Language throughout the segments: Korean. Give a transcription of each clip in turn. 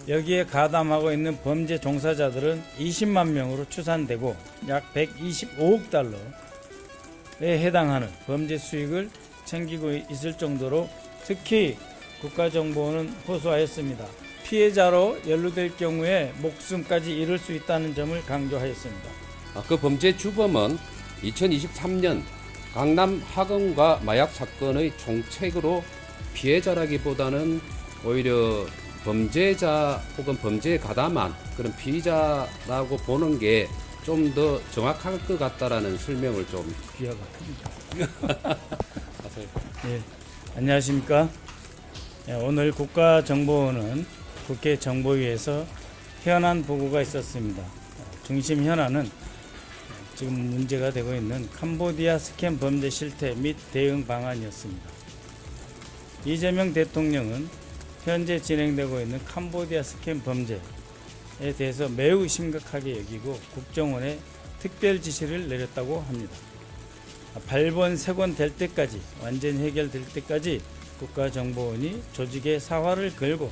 여기에 가담하고 있는 범죄 종사자들은 20만 명으로 추산되고 약 125억 달러에 해당하는 범죄 수익을 챙기고 있을 정도로 특히 국가정보원은 호소하였습니다. 피해자로 연루될 경우에 목숨까지 잃을 수 있다는 점을 강조하였습니다. 그 범죄 주범은 2023년 강남 학원과 마약 사건의 총책으로 피해자라기보다는 오히려 범죄자 혹은 범죄에 가담한 그런 피의자라고 보는 게 좀 더 정확할 것 같다라는 설명을 좀 귀하가 큽니다. 네, 안녕하십니까. 오늘 국가정보원은 국회 정보위에서 현안 보고가 있었습니다. 중심 현안은 지금 문제가 되고 있는 캄보디아 스캠 범죄 실태 및 대응 방안이었습니다. 이재명 대통령은 현재 진행되고 있는 캄보디아 스캠 범죄에 대해서 매우 심각하게 여기고 국정원에 특별 지시를 내렸다고 합니다. 발본 세곤될 때까지 완전히 해결될 때까지 국가정보원이 조직의 사활을 걸고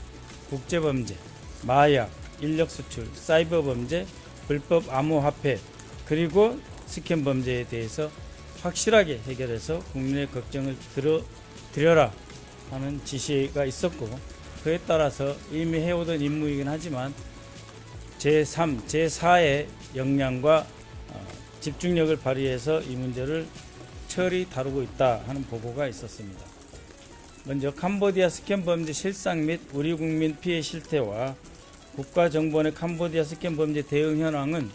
국제범죄, 마약, 인력수출, 사이버범죄, 불법 암호화폐 그리고 스캠 범죄에 대해서 확실하게 해결해서 국민의 걱정을 들여라 하는 지시가 있었고 그에 따라서 이미 해오던 임무이긴 하지만 제3, 제4의 역량과 집중력을 발휘해서 이 문제를 철이 다루고 있다 하는 보고가 있었습니다. 먼저 캄보디아 스캠 범죄 실상 및 우리 국민 피해 실태와 국가정보원의 캄보디아 스캠 범죄 대응 현황은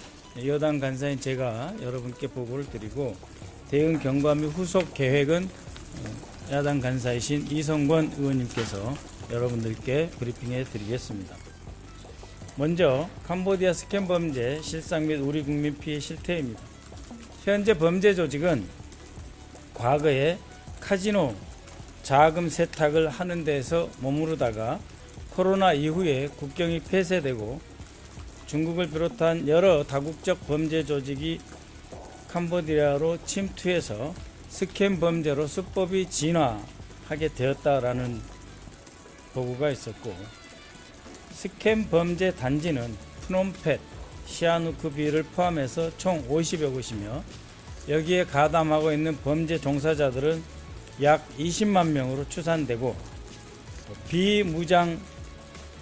여당 간사인 제가 여러분께 보고를 드리고 대응 경과 및 후속 계획은 야당 간사이신 이성권 의원님께서 여러분들께 브리핑해 드리겠습니다. 먼저 캄보디아 스캠 범죄 실상 및 우리 국민 피해 실태입니다. 현재 범죄 조직은 과거에 카지노 자금 세탁을 하는 데서 머무르다가 코로나 이후에 국경이 폐쇄되고 중국을 비롯한 여러 다국적 범죄 조직이 캄보디아로 침투해서 스캠 범죄로 수법이 진화하게 되었다라는 보고가 있었고 스캠 범죄 단지는 프놈펜, 시아누크비를 포함해서 총 50여 곳이며 여기에 가담하고 있는 범죄 종사자들은 약 20만 명으로 추산되고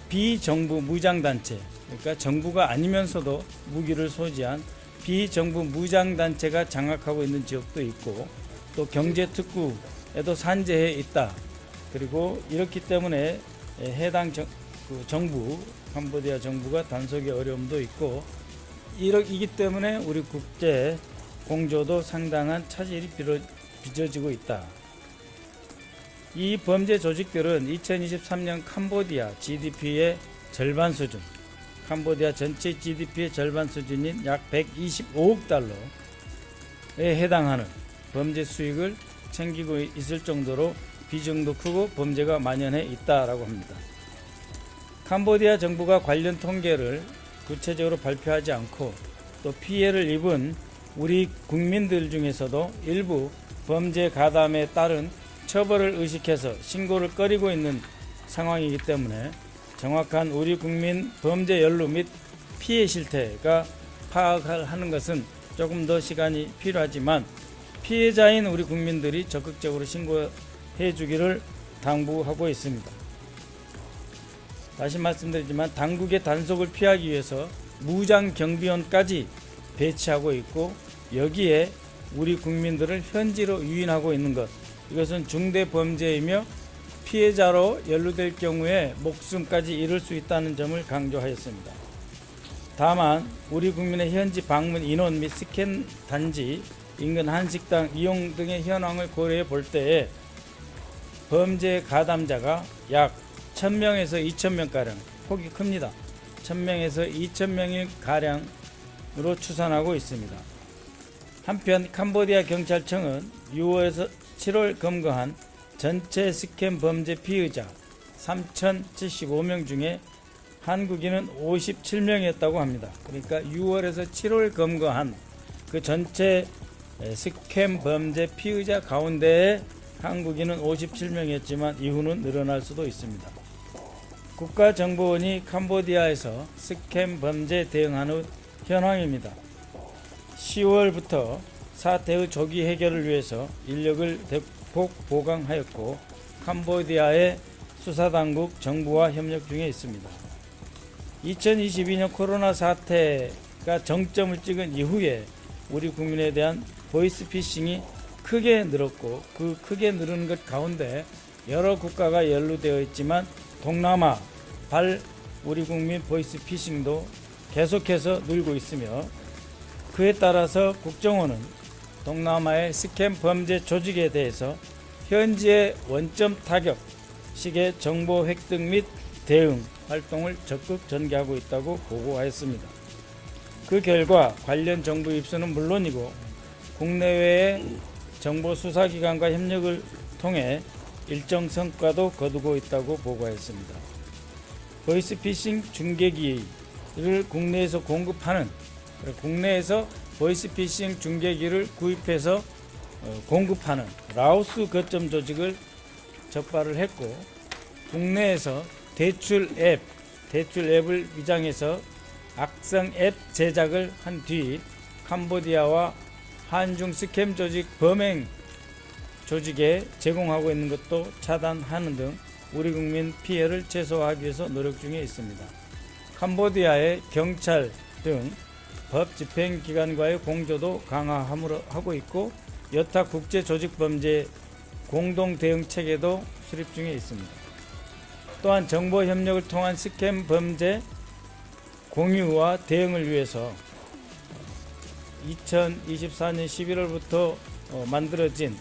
비정부 무장단체 그러니까 정부가 아니면서도 무기를 소지한 비정부 무장단체가 장악하고 있는 지역도 있고 또 경제특구에도 산재해 있다. 그리고 이렇기 때문에 해당 정부, 캄보디아 정부가 단속의 어려움도 있고 이기 때문에 우리 국제 공조도 상당한 차질이 빚어지고 있다. 이 범죄 조직들은 2023년 캄보디아 GDP의 절반 수준, 캄보디아 전체 GDP의 절반 수준인 약 125억 달러에 해당하는 범죄 수익을 챙기고 있을 정도로 비중도 크고 범죄가 만연해 있다라고 합니다. 캄보디아 정부가 관련 통계를 구체적으로 발표하지 않고 또 피해를 입은 우리 국민들 중에서도 일부 범죄 가담에 따른 처벌을 의식해서 신고를 꺼리고 있는 상황이기 때문에 정확한 우리 국민 범죄 연루 및 피해 실태가 파악하는 것은 조금 더 시간이 필요하지만 피해자인 우리 국민들이 적극적으로 신고해 주기를 당부하고 있습니다. 다시 말씀드리지만 당국의 단속을 피하기 위해서 무장 경비원까지 배치하고 있고 여기에 우리 국민들을 현지로 유인하고 있는 것 이것은 중대 범죄이며 피해자로 연루될 경우에 목숨까지 잃을 수 있다는 점을 강조하였습니다. 다만 우리 국민의 현지 방문 인원 및 스캔 단지 인근 한식당 이용 등의 현황을 고려해 볼 때에 범죄 가담자가 약 1000명에서 2000명가량 폭이 큽니다. 1000명에서 2000명가량으로 추산하고 있습니다. 한편 캄보디아 경찰청은 6월에서 7월 검거한 전체 스캠 범죄 피의자 3075명 중에 한국인은 57명이었다고 합니다. 그러니까 6월에서 7월 검거한 그 전체 스캠 범죄 피의자 가운데 한국인은 57명이었지만 이후는 늘어날 수도 있습니다. 국가정보원이 캄보디아에서 스캠 범죄 대응하는 현황입니다. 10월부터 사태의 조기 해결을 위해서 인력을 대폭 보강하였고 캄보디아의 수사당국 정부와 협력 중에 있습니다. 2022년 코로나 사태가 정점을 찍은 이후에 우리 국민에 대한 보이스피싱이 크게 늘었고 그 크게 늘은 것 가운데 여러 국가가 연루되어 있지만 동남아 우리 국민 보이스피싱도 계속해서 늘고 있으며 그에 따라서 국정원은 동남아의 스캠 범죄 조직에 대해서 현지의 원점 타격 식의 정보 획득 및 대응 활동을 적극 전개하고 있다고 보고하였습니다. 그 결과 관련 정보 입수는 물론이고 국내외의 정보 수사기관과 협력을 통해 일정 성과도 거두고 있다고 보고하였습니다. 보이스피싱 중계기를 국내에서 공급하는 국내에서 보이스피싱 중계기를 구입해서 공급하는 라오스 거점 조직을 적발을 했고 국내에서 대출 앱을 위장해서 악성 앱 제작을 한 뒤 캄보디아와 한중 스캠 조직 범행 조직에 제공하고 있는 것도 차단하는 등 우리 국민 피해를 최소화하기 위해서 노력 중에 있습니다. 캄보디아의 경찰 등 법 집행기관과의 공조도 강화하고 있고 여타 국제 조직 범죄 공동 대응 체계도 수립 중에 있습니다. 또한 정보 협력을 통한 스캠 범죄 공유와 대응을 위해서 2024년 11월부터 만들어진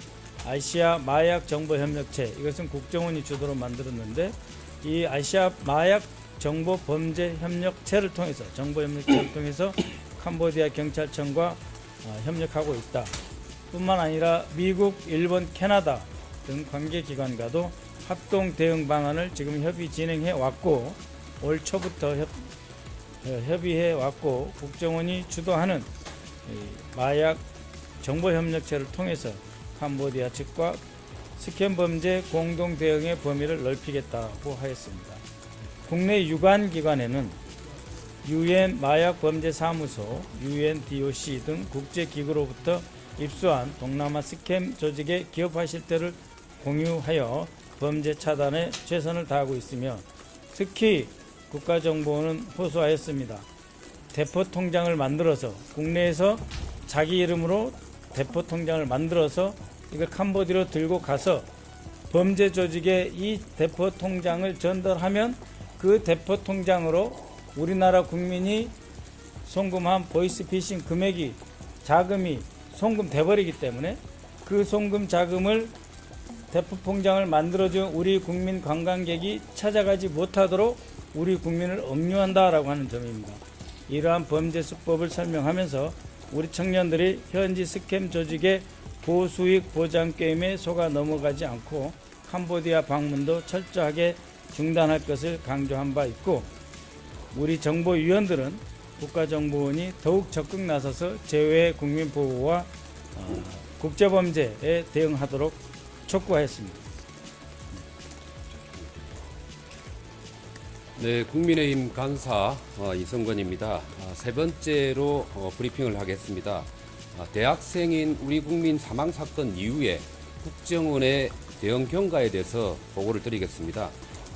아시아 마약 정보 협력체, 이것은 국정원이 주도로 만들었는데 이 아시아 마약 정보 범죄 협력체를 통해서 캄보디아 경찰청과 협력하고 있다. 뿐만 아니라 미국, 일본, 캐나다 등 관계기관과도 합동 대응 방안을 지금 협의 진행해 왔고 올 초부터 협의해 왔고 국정원이 주도하는 마약 정보협력체를 통해서 캄보디아 측과 스캠 범죄 공동 대응의 범위를 넓히겠다고 하였습니다. 국내 유관기관에는 UN 마약범죄사무소, UNDOC 등 국제기구로부터 입수한 동남아 스캠 조직의 기업화 실태를 공유하여 범죄 차단에 최선을 다하고 있으며 특히 국가정보원은 호소하였습니다. 대포 통장을 만들어서 국내에서 자기 이름으로 대포 통장을 만들어서 이걸 캄보디아로 들고 가서 범죄 조직에 이 대포 통장을 전달하면 그 대포 통장으로 우리나라 국민이 송금한 보이스피싱 자금이 송금돼 버리기 때문에 그 송금 자금을 대포 통장을 만들어준 우리 국민 관광객이 찾아가지 못하도록 우리 국민을 억류한다라고 하는 점입니다. 이러한 범죄 수법을 설명하면서 우리 청년들이 현지 스캠 조직의 고수익 보장 게임에 속아 넘어가지 않고 캄보디아 방문도 철저하게 중단할 것을 강조한 바 있고 우리 정보위원들은 국가정보원이 더욱 적극 나서서 제외 국민 보호와 국제범죄에 대응하도록 촉구하였습니다. 네, 국민의힘 간사 이성건입니다. 세 번째로 브리핑을 하겠습니다. 대학생인 우리 국민 사망 사건 이후에 국정원의 대응 경과에 대해서 보고를 드리겠습니다.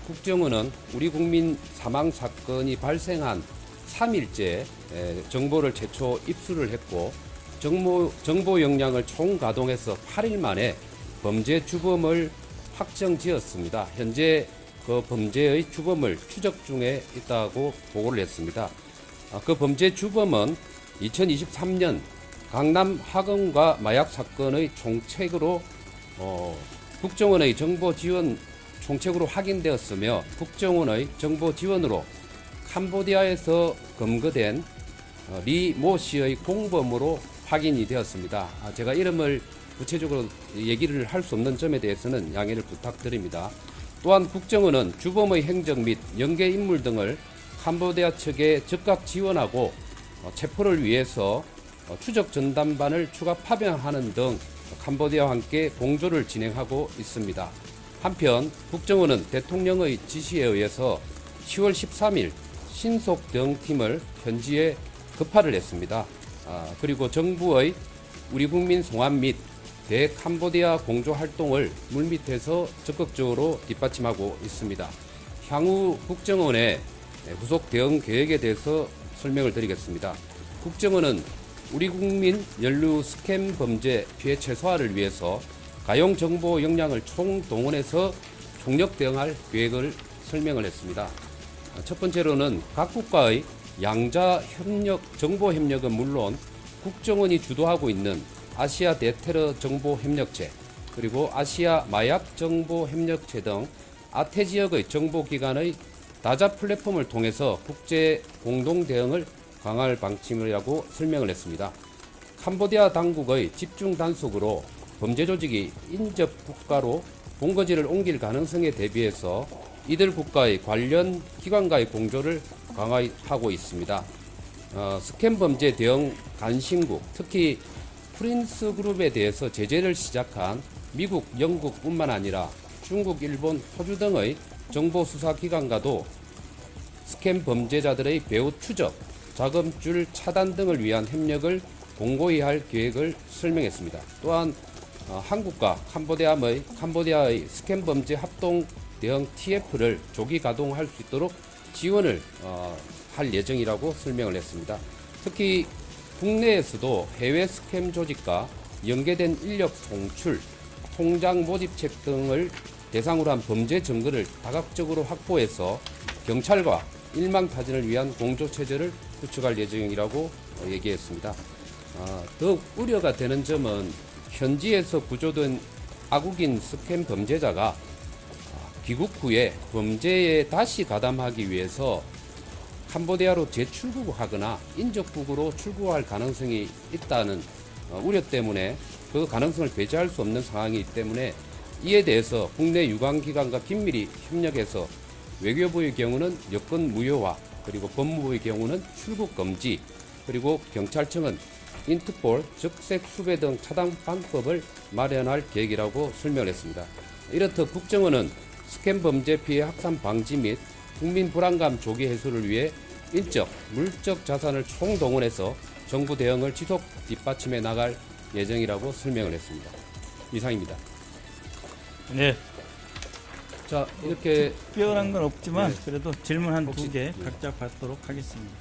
국정원은 우리 국민 사망 사건이 발생한 3일째 정보를 최초 입수를 했고 정보 역량을 총가동해서 8일 만에 범죄 주범을 확정지었습니다. 현재 그 범죄의 주범을 추적 중에 있다고 보고를 했습니다. 그 범죄 주범은 2023년 강남 학원과 마약 사건의 총책으로 국정원의 정보 지원 총책으로 확인되었으며 국정원의 정보 지원으로 캄보디아에서 검거된 리 모 씨의 공범으로 확인이 되었습니다. 제가 이름을 구체적으로 얘기를 할 수 없는 점에 대해서는 양해를 부탁드립니다. 또한 국정원은 주범의 행적 및 연계 인물 등을 캄보디아 측에 즉각 지원하고 체포를 위해서 추적 전담반을 추가 파병하는 등 캄보디아와 함께 공조를 진행하고 있습니다. 한편 국정원은 대통령의 지시에 의해서 10월 13일 신속 대응팀을 현지에 급파를 했습니다. 그리고 정부의 우리 국민 송환 및 대캄보디아 공조 활동을 물밑에서 적극적으로 뒷받침하고 있습니다. 향후 국정원의 후속 대응 계획에 대해서 설명을 드리겠습니다. 국정원은 우리 국민 연루 스캠 범죄 피해 최소화를 위해서 가용 정보 역량을 총동원해서 총력 대응할 계획을 설명을 했습니다. 첫 번째로는 각 국가의 양자 협력, 정보 협력은 물론 국정원이 주도하고 있는 아시아 대테러 정보 협력체, 그리고 아시아 마약 정보 협력체 등 아태 지역의 정보기관의 다자 플랫폼을 통해서 국제 공동 대응을 강화할 방침이라고 설명을 했습니다. 캄보디아 당국의 집중 단속으로 범죄 조직이 인접 국가로 본거지를 옮길 가능성에 대비해서 이들 국가의 관련 기관과의 공조를 강화하고 있습니다. 스캠 범죄 대응 간신국, 특히 프린스 그룹에 대해서 제재를 시작한 미국, 영국뿐만 아니라 중국, 일본, 호주 등의 정보 수사 기관과도 스캠 범죄자들의 배후 추적, 자금줄 차단 등을 위한 협력을 공고히 할 계획을 설명했습니다. 또한 한국과 캄보디아의 스캠 범죄 합동 대응 TF를 조기 가동할 수 있도록 지원을 할 예정이라고 설명을 했습니다. 특히 국내에서도 해외 스캠 조직과 연계된 인력 송출, 통장 모집책 등을 대상으로 한 범죄 증거를 다각적으로 확보해서 경찰과 일망타진을 위한 공조체제를 구축할 예정이라고 얘기했습니다. 더욱 우려가 되는 점은 현지에서 구조된 아국인 스캠 범죄자가 귀국 후에 범죄에 다시 가담하기 위해서 캄보디아로 재출국하거나 인접국으로 출국할 가능성이 있다는 우려 때문에 그 가능성을 배제할 수 없는 상황이기 때문에 이에 대해서 국내 유관기관과 긴밀히 협력해서 외교부의 경우는 여권 무효화, 그리고 법무부의 경우는 출국 금지, 그리고 경찰청은 인터폴, 적색 수배 등 차단 방법을 마련할 계획이라고 설명을 했습니다. 이렇듯 국정원은 스캠 범죄 피해 확산 방지 및 국민 불안감 조기 해소를 위해 인적, 물적 자산을 총동원해서 정부 대응을 지속 뒷받침해 나갈 예정이라고 설명을 했습니다. 이상입니다. 네. 자, 이렇게 특별한 건 없지만 네. 그래도 질문 한 혹시- 2개 각자 받도록 하겠습니다.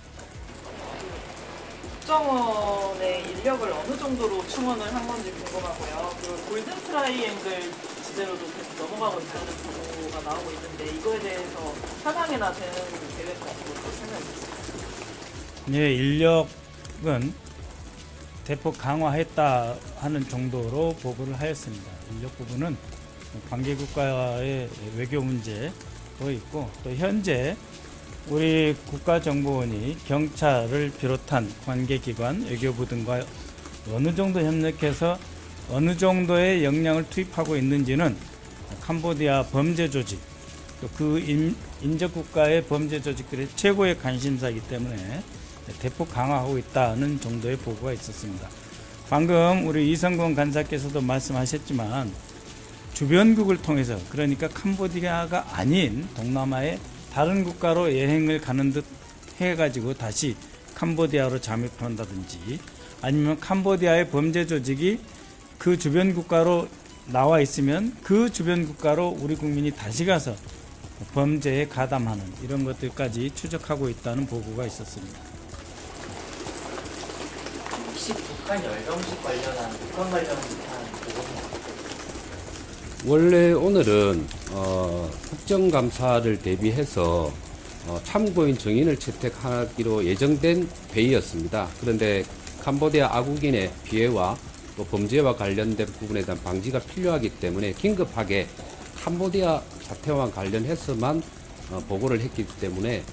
국정원의 인력을 어느 정도로 충원을 한 건지 궁금하고요. 그리고 골든 트라이앵글 지대로도 계속 넘어가고 있다는 보도가 나오고 있는데 이거에 대해서 사상이나 되는 계획 같은 것도 설명해 주세요. 네, 인력은 대폭 강화했다 하는 정도로 보고를 하였습니다. 인력 부분은 관계국가의 외교 문제도 있고 또 현재 우리 국가정보원이 경찰을 비롯한 관계기관, 외교부 등과 어느 정도 협력해서 어느 정도의 역량을 투입하고 있는지는 캄보디아 범죄 조직, 또 그 인접국가의 범죄 조직들의 최고의 관심사이기 때문에 대폭 강화하고 있다는 정도의 보고가 있었습니다. 방금 우리 이성건 간사께서도 말씀하셨지만 주변국을 통해서, 그러니까 캄보디아가 아닌 동남아의 다른 국가로 여행을 가는 듯 해가지고 다시 캄보디아로 잠입한다든지, 아니면 캄보디아의 범죄 조직이 그 주변 국가로 나와 있으면 그 주변 국가로 우리 국민이 다시 가서 범죄에 가담하는 이런 것들까지 추적하고 있다는 보고가 있었습니다. 혹시 북한 열병식 관련한 북한 관련한 보고는 원래 오늘은 국정감사를 대비해서 참고인 정인을 채택하기로 예정된 회의였습니다. 그런데 캄보디아 아국인의 피해와 또 범죄와 관련된 부분에 대한 방지가 필요하기 때문에 긴급하게 캄보디아 사태와 관련해서만 보고를 했기 때문에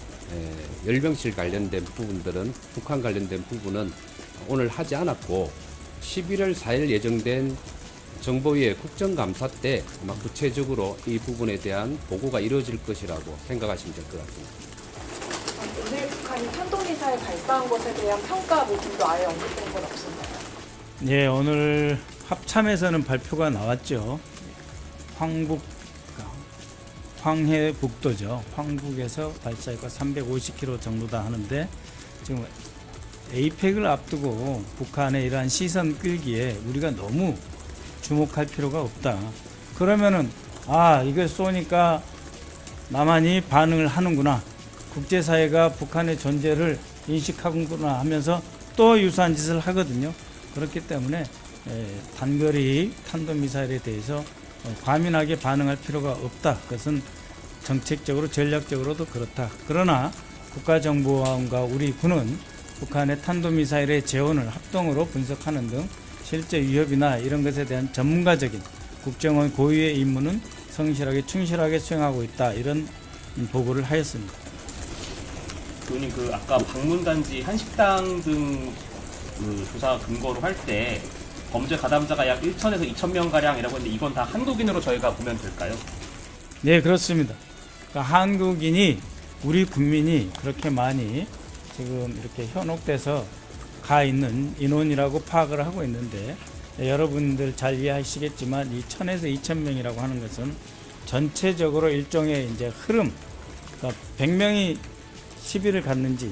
열병실 관련된 부분들은, 북한 관련된 부분은 오늘 하지 않았고 11월 4일 예정된 정보위의 국정감사 때 아마 구체적으로 이 부분에 대한 보고가 이루어질 것이라고 생각하시면 될 것 같습니다. 오늘 북한이 탄도미사일 발사한 것에 대한 평가 부분도 아예 언급된 건 없습니다. 예, 오늘 합참에서는 발표가 나왔죠. 황해북도죠. 황북에서 발사가 350km 정도다 하는데 지금 에이펙을 앞두고 북한의 이러한 시선 끌기에 우리가 너무 주목할 필요가 없다. 그러면은 이걸 쏘니까 남한이 반응을 하는구나. 국제사회가 북한의 존재를 인식하는구나 하면서 또 유사한 짓을 하거든요. 그렇기 때문에 단거리 탄도미사일에 대해서 과민하게 반응할 필요가 없다. 그것은 정책적으로 전략적으로도 그렇다. 그러나 국가정보원과 우리 군은 북한의 탄도미사일의 재원을 합동으로 분석하는 등 실제 위협이나 이런 것에 대한 전문가적인 국정원 고유의 임무는 성실하게 충실하게 수행하고 있다. 이런 보고를 하였습니다. 의원님 아까 방문단지 한식당 등 조사 근거로 할 때 범죄 가담자가 약 1,000에서 2,000명 가량이라고 했는데 이건 다 한국인으로 저희가 보면 될까요? 네, 그렇습니다. 그러니까 한국인이 우리 국민이 그렇게 많이 지금 이렇게 현혹돼서 가 있는 인원이라고 파악을 하고 있는데 여러분들 잘 이해하시겠지만 이 1,000에서 2,000명이라고 하는 것은 전체적으로 일종의 이제 흐름, 그러니까 100명이 10일을 갔는지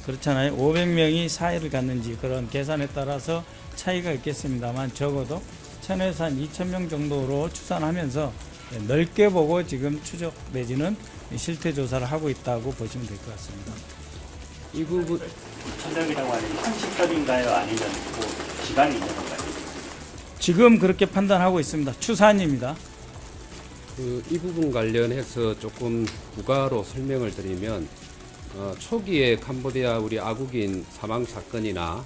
그렇잖아요. 500명이 4일을 갔는지 그런 계산에 따라서 차이가 있겠습니다만 적어도 1,000에서 한 2,000명 정도로 추산하면서 넓게 보고 지금 추적 내지는 실태 조사를 하고 있다고 보시면 될 것 같습니다. 이 부분 천적이라고 하는 상식적인가요? 아니면 뭐 기반이 있는 건가요? 지금 그렇게 판단하고 있습니다. 추산입니다. 이 부분 관련해서 조금 부가로 설명을 드리면 초기에 캄보디아 우리 아국인 사망 사건이나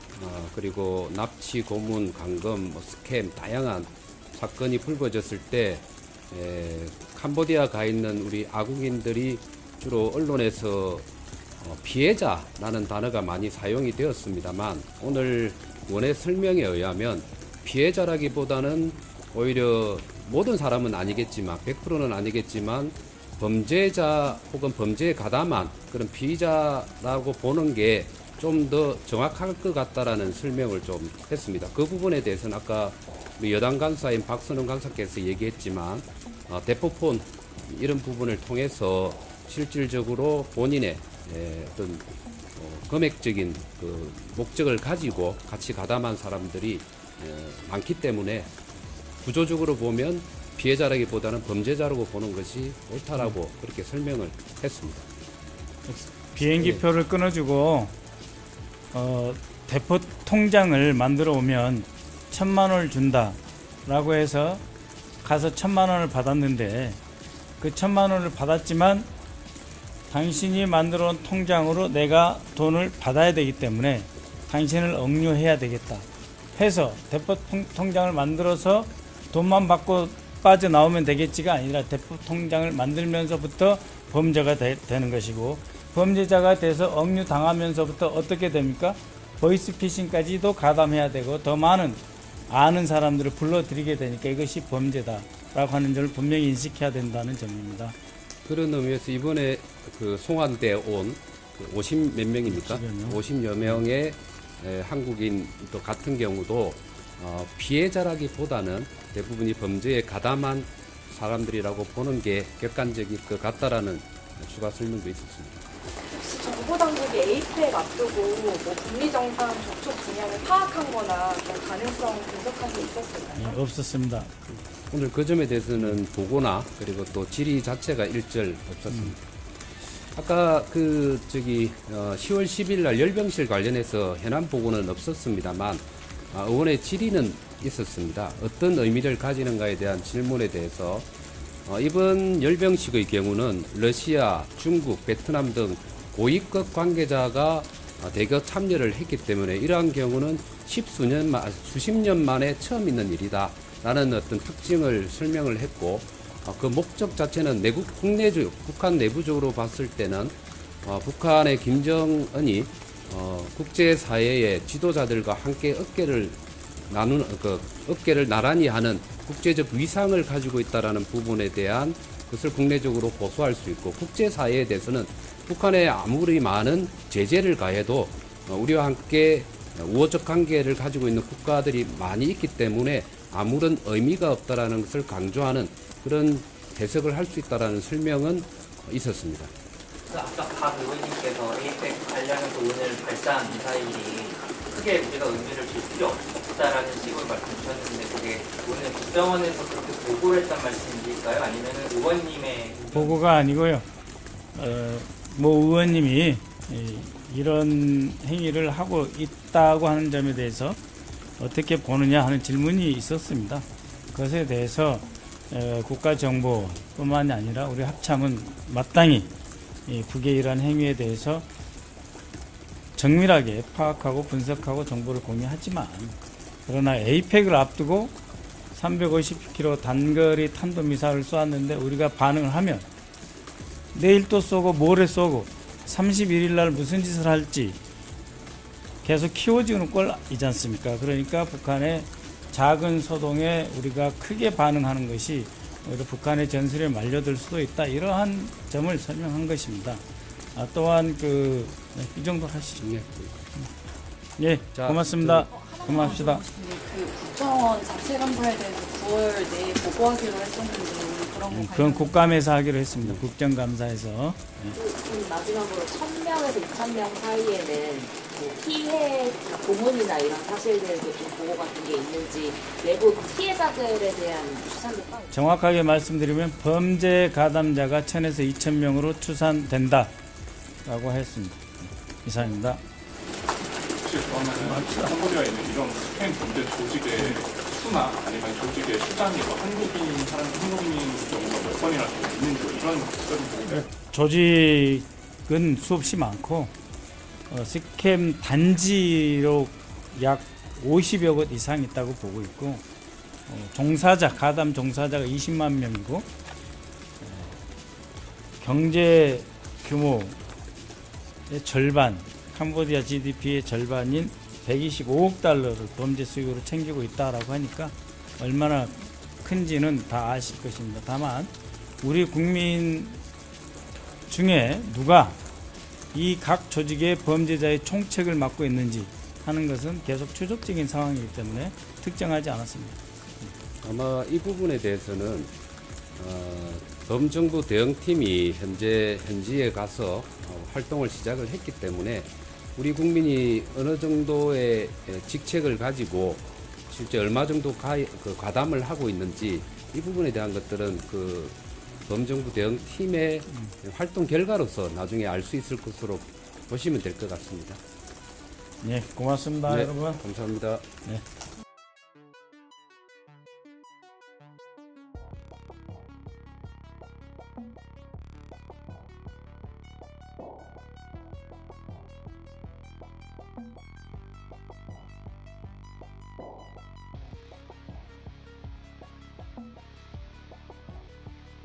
그리고 납치, 고문, 감금, 스캠 다양한 사건이 불거졌을 때 캄보디아 가 있는 우리 아국인들이 주로 언론에서 피해자라는 단어가 많이 사용이 되었습니다만 오늘 원의 설명에 의하면 피해자라기보다는 오히려 모든 사람은 아니겠지만 100%는 아니겠지만 범죄자 혹은 범죄에 가담한 그런 피의자라고 보는 게 좀 더 정확할 것 같다라는 설명을 좀 했습니다. 그 부분에 대해서는 아까 우리 여당 간사인 박선원 간사께서 얘기했지만 대포폰 이런 부분을 통해서 실질적으로 본인의 어떤 금액적인 그 목적을 가지고 같이 가담한 사람들이 많기 때문에 구조적으로 보면 피해자라기보다는 범죄자라고 보는 것이 옳다라고 그렇게 설명을 했습니다. 비행기표를 끊어주고 대포 통장을 만들어 오면 1,000만 원을 준다라고 해서 가서 1,000만 원을 받았는데 그 1,000만 원을 받았지만 당신이 만들어 온 통장으로 내가 돈을 받아야 되기 때문에 당신을 억류해야 되겠다 해서 대포 통장을 만들어서 돈만 받고 빠져나오면 되겠지가 아니라 대포 통장을 만들면서부터 범죄가 되는 것이고 범죄자가 돼서 억류 당하면서부터 어떻게 됩니까? 보이스피싱까지도 가담해야 되고 더 많은 아는 사람들을 불러들이게 되니까 이것이 범죄다라고 하는 점을 분명히 인식해야 된다는 점입니다. 그런 의미에서 이번에 그 송환돼 온 50 몇 명입니까? 50여 명의 한국인 또 같은 경우도 피해자라기보다는 대부분이 범죄에 가담한 사람들이라고 보는 게 객관적일 것 같다라는 추가 설명도 있었습니다. 혹시 정보당국이 에이펙 앞두고 뭐 북미정상 접촉 분야를 파악한 거나 그런 가능성 분석한 게 있었을까요? 없었습니다. 오늘 그 점에 대해서는 보고나 그리고 또 질의 자체가 일절 없었습니다. 아까 10월 10일 날 열병실 관련해서 현안 보고는 없었습니다만 의원의 질의는 있었습니다. 어떤 의미를 가지는가에 대한 질문에 대해서 이번 열병식의 경우는 러시아, 중국, 베트남 등 고위급 관계자가 대거 참여를 했기 때문에 이러한 경우는 수십 년 만에 처음 있는 일이다 라는 어떤 특징을 설명을 했고 그 목적 자체는 북한 내부적으로 봤을 때는 북한의 김정은이 국제사회의 지도자들과 함께 어깨를 나란히 하는 국제적 위상을 가지고 있다는 부분에 대한 것을 국내적으로 호소할 수 있고 국제사회에 대해서는 북한에 아무리 많은 제재를 가해도 우리와 함께 우호적 관계를 가지고 있는 국가들이 많이 있기 때문에 아무런 의미가 없다라는 것을 강조하는 그런 해석을 할 수 있다라는 설명은 있었습니다. 아까 박 의원님께서 에이펙 관련해서 오늘 발사한 미사일이 크게 우리가 의미를 줄 필요 없다라는 식으로 말씀 주셨는데 그게 오늘 국정원에서 그렇게 보고를 했단 말씀이실까요? 아니면 의원님의 보고가 아니고요. 뭐 의원님이 이런 행위를 하고 있다고 하는 점에 대해서 어떻게 보느냐 하는 질문이 있었습니다. 그것에 대해서 국가정보뿐만이 아니라 우리 합참은 마땅히 북의 이러한 행위에 대해서 정밀하게 파악하고 분석하고 정보를 공유하지만 그러나 에이펙을 앞두고 350km 단거리 탄도미사일을 쏘았는데 우리가 반응을 하면 내일 또 쏘고 모레 쏘고 31일 날 무슨 짓을 할지 계속 키워지는 꼴이지 않습니까? 그러니까 북한의 작은 소동에 우리가 크게 반응하는 것이 오히려 북한의 전술에 말려들 수도 있다. 이러한 점을 설명한 것입니다. 또한 이 정도 하시죠. 예, 자, 고맙습니다. 그만합시다. 그 국정원 자체 간부에 대해서 9월 내에 보고하기로 했었는데 그런 거 그건 국감에서 하기로 했습니다. 국정감사에서. 그럼 마지막으로 1000명에서 2000명 사이에는 뭐 피해 고문이나 이런 사실들도 좀 보고 같은 게 있는지 내부 피해자들에 대한 추산도 따로 정확하게 말씀드리면 범죄 가담자가 1000에서 2000명으로 추산된다 라고 했습니다. 이상입니다. 혹시 그러면은 캄보디아에 있는 이런 스팸 범죄 조직의 수나 아니면 조직의 수장이 한국인 경우가 몇 번이나 있는지 이런 것들은 보고 조직은 수없이 많고 스캠 단지로 약 50여 곳 이상 있다고 보고 있고 가담 종사자가 20만 명이고 경제 규모의 절반, 캄보디아 GDP의 절반인 125억 달러를 범죄 수익으로 챙기고 있다라고 하니까 얼마나 큰지는 다 아실 것입니다. 다만 우리 국민 중에 누가 이 각 조직의 범죄자의 총책을 맡고 있는지 하는 것은 계속 추적적인 상황이기 때문에 특정하지 않았습니다. 아마 이 부분에 대해서는 범정부 대응팀이 현지에 가서 활동을 시작을 했기 때문에 우리 국민이 어느 정도의 직책을 가지고 실제 얼마 정도 가담을 하고 있는지 이 부분에 대한 것들은 그 범정부 대응팀의 활동 결과로서 나중에 알 수 있을 것으로 보시면 될 것 같습니다. 네, 고맙습니다, 네, 여러분. 감사합니다. 네.